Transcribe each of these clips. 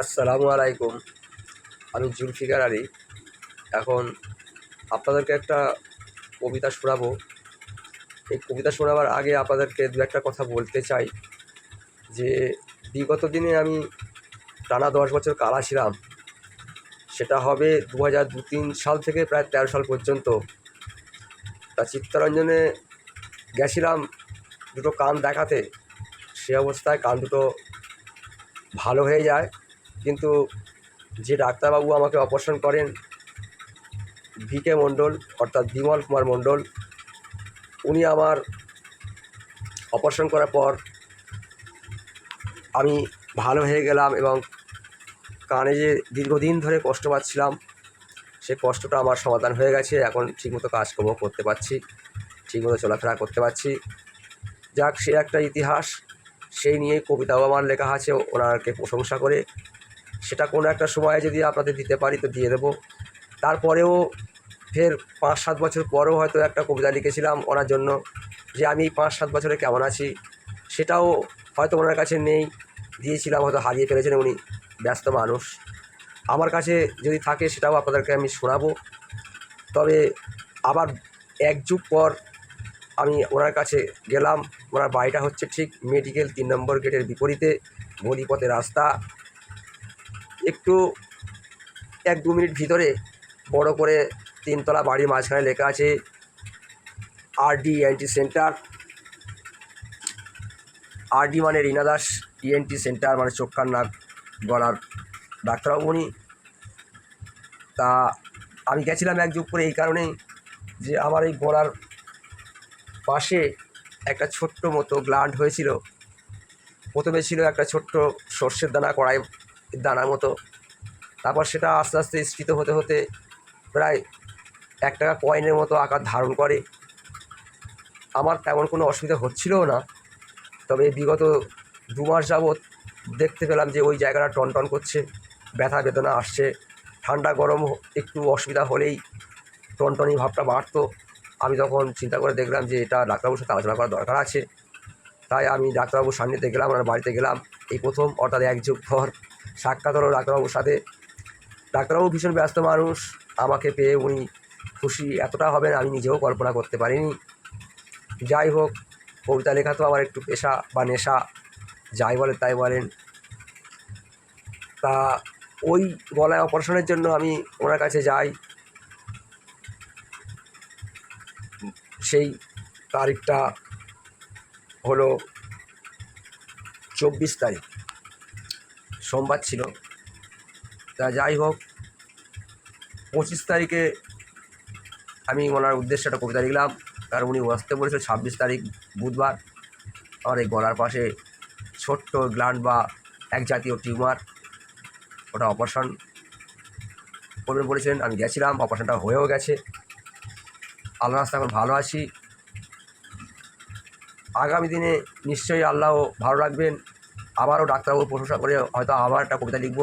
আসসালামু আলাইকুম। আমি জুলফিকার আলী। এখন আপনাদেরকে একটা কবিতা শোনাবো। এই কবিতা শোনাবার আগে আপনাদেরকে দু একটা কথা বলতে চাই যে বিগত দিনে আমি টানা 10 বছর কারা ছিলাম। সেটা হবে 2002-3 সাল থেকে প্রায় 13 সাল পর্যন্ত। তা চিত্তরঞ্জনে গেছিলাম দুটো কান দেখাতে। সে অবস্থায় কান দুটো ভালো হয়ে যায়, কিন্তু যে ডাক্তারবাবু আমাকে অপারেশন করেন, ভিকে মণ্ডল অর্থাৎ বিমল কুমার মণ্ডল, উনি আমার অপারেশন করার পর আমি ভালো হয়ে গেলাম এবং কানে যে দীর্ঘদিন ধরে কষ্ট পাচ্ছিলাম সে কষ্টটা আমার সমাধান হয়ে গেছে। এখন ঠিকমতো কাজকর্ম করতে পারছি, ঠিকমতো চলাফেরা করতে পারছি। যাক, সে একটা ইতিহাস। সেই নিয়ে কবিতাও আমার লেখা আছে ওনাকে প্রশংসা করে। সেটা কোনো একটা সময়ে যদি আপনাদের দিতে পারি তো দিয়ে দেবো। তারপরেও ফের 5-7 বছর পরেও হয়তো একটা কবিতা লিখেছিলাম ওনার জন্য, যে আমি 5-7 বছরে কেমন আছি। সেটাও হয়তো ওনার কাছে নেই, দিয়েছিলাম, হয়তো হারিয়ে ফেলেছেন উনি, ব্যস্ত মানুষ। আমার কাছে যদি থাকে সেটাও আপনাদেরকে আমি শোনাবো। তবে আবার এক যুগ পর আমি ওনার কাছে গেলাম। ওনার বাড়িটা হচ্ছে ঠিক মেডিকেল 3 নম্বর গেটের বিপরীতে, গলিপথে রাস্তা। একটু 1-2 মিনিট ভিতরে বড় করে 3 তলা বাড়ির মাঝখানে লেখা আছে আরডি ইএনটি সেন্টার। আরডি মানে রীনা দাস, ইএনটি সেন্টার মানে চোখ কান নাক গলার ডাক্তারবাবু উনি। তা আমি গেছিলাম এক যুগ করে এই কারণেই যে আমার এই গলার পাশে একটা ছোট্ট মতো গ্ল্যান্ড হয়েছিল। প্রথমে ছিল একটা ছোট্ট সর্ষের দানা, কড়াই দানার মতো। তারপর সেটা আস্তে আস্তে স্ফীত হতে হতে প্রায় 1 টাকা কয়েনের মতো আকার ধারণ করে। আমার তেমন কোনো অসুবিধা হচ্ছিলও না। তবে বিগত 2 মাস যাবৎ দেখতে পেলাম যে ওই জায়গাটা টনটন করছে, ব্যথা বেদনা আসছে। ঠান্ডা গরম একটু অসুবিধা হলেই টনটনি ভাবটা বাড়তো। আমি তখন চিন্তা করে দেখলাম যে এটা ডাক্তারবাবুর সাথে আলোচনা করার দরকার আছে। তাই আমি ডাক্তারবাবুর সান্নিধ্যে গেলাম, ওনার বাড়িতে গেলাম। এই প্রথম, অর্থাৎ 1 যুগ পর সাক্ষাৎ হলো ডাক্তারবাবুর সাথে। ডাক্তারবাবু ভীষণ ব্যস্ত মানুষ। আমাকে পেয়ে উনি খুশি এতটা হবেন আমি নিজেও কল্পনা করতে পারিনি। যাই হোক, কবিতা লেখা তো আমার একটু পেশা বা নেশা, যাই বলেন তাই বলেন। তা ওই গলায় অপারেশনের জন্য আমি ওনার কাছে যাই। সেই তারিখটা হলো 24 তারিখ, সোমবার ছিল। তা যাই হোক, 25 তারিখে আমি ওনার উদ্দেশ্যে একটা কবিতা লিখলাম, কারণ উনি আসতে বলেছিল 26 তারিখ বুধবার। আমার এই গলার পাশে ছোট্ট গ্ল্যান্ড বা এক জাতীয় টিউমার, ওটা অপারেশন করবেন বলেছিলেন। আমি গেছিলাম, অপারেশনটা হয়েও গেছে। আল্লাহ রাস্তায় এখন ভালো আছি। আগামী দিনে নিশ্চয়ই আল্লাহ ভালো রাখবেন। আবারও ডাক্তারবাবুর প্রশংসা করে হয়তো আবার একটা কবিতা লিখব।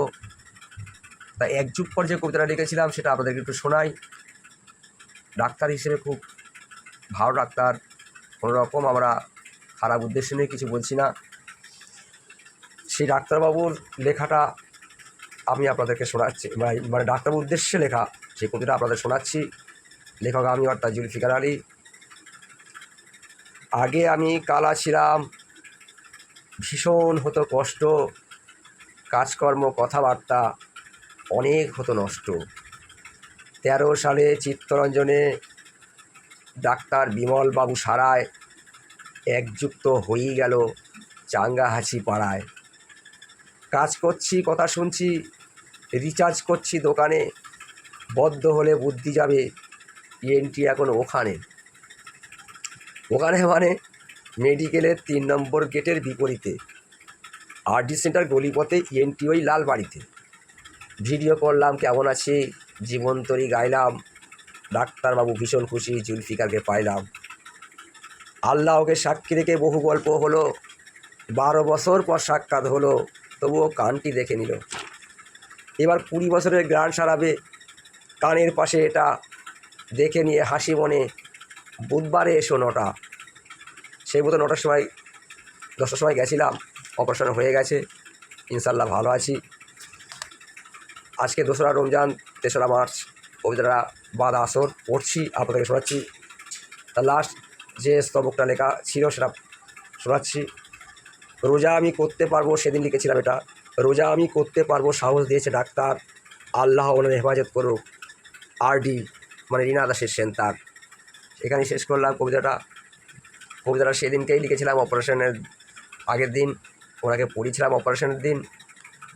তাই 1 যুগ পর যে কবিতাটা লিখেছিলাম সেটা আপনাদেরকে একটু শোনাই। ডাক্তার হিসেবে খুব ভালো ডাক্তার, কোনো রকম আমরা খারাপ উদ্দেশ্য নিয়ে কিছু বলছি না। সেই ডাক্তারবাবুর লেখাটা আমি আপনাদেরকে শোনাচ্ছি, মানে ডাক্তারবাবুর উদ্দেশ্যে লেখা সেই কবিতাটা আপনাদের শোনাচ্ছি। লেখক আমি, অর্থাৎ জুলফিকার আলী। আগে আমি কালা ছিলাম, ভীষণ হতো কষ্ট, কাজকর্ম কথাবার্তা অনেক হতো নষ্ট। 13 সালে চিত্তরঞ্জনে ডাক্তার বিমল বাবু সারায়, একযুক্ত হয়েই গেল চাঙ্গা হাসি পাড়ায়। কাজ করছি, কথা শুনছি, রিচার্জ করছি দোকানে, বদ্ধ হলে বুদ্ধি যাবে, ইএনটি এখন ওখানে। ওখানে মানে মেডিকেলের 3 নম্বর গেটের বিপরীতে, আরডি সেন্টার গলিপথে, ইএনটি ওই লাল বাড়িতে। ভিডিও করলাম কেমন আছে, জীবনতরী গাইলাম, ডাক্তারবাবু ভীষণ খুশি, জুলফিকারকে পাইলাম। আল্লাহকে সাক্ষী রেখে বহু গল্প হলো, 12 বছর পর সাক্ষাৎ হলো, তবুও কানটি দেখে নিল। এবার 20 বছরের গ্রান্ট সারাবে, কানের পাশে এটা দেখে নিয়ে হাসি মনে, বুধবারে এসো 9টা। সেই মতো 9টার সময়, 10টার সময় গেছিলাম, অপারেশন হয়ে গেছে, ইনশাল্লাহ ভালো আছি। আজকে 2রা রমজান 3রা মার্চ কবিতাটা বাদ আসর পড়ছি, আপনাদেরকে শোনাচ্ছি। তার লাস্ট যে স্তবকটা লেখা ছিল সেটা শোনাচ্ছি। রোজা আমি করতে পারবো, সেদিন লিখেছিলাম এটা। রোজা আমি করতে পারবো, সাহস দিয়েছে ডাক্তার, আল্লাহ ওনার হেফাজত করুক। RD মানে রীনা দাসের সেন্টার। এখানেই শেষ করলাম কবিতাটা সেদিনকেই লিখেছিলাম, অপারেশনের আগের দিন ওনাকে পড়িয়েছিলাম। অপারেশনের দিন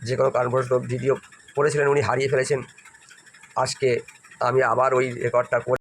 যে কোনো কারণবশত ভিডিও করেছিলেন, উনি হারিয়ে ফেলেছেন। আজকে আমি আবার ওই রেকর্ডটা করে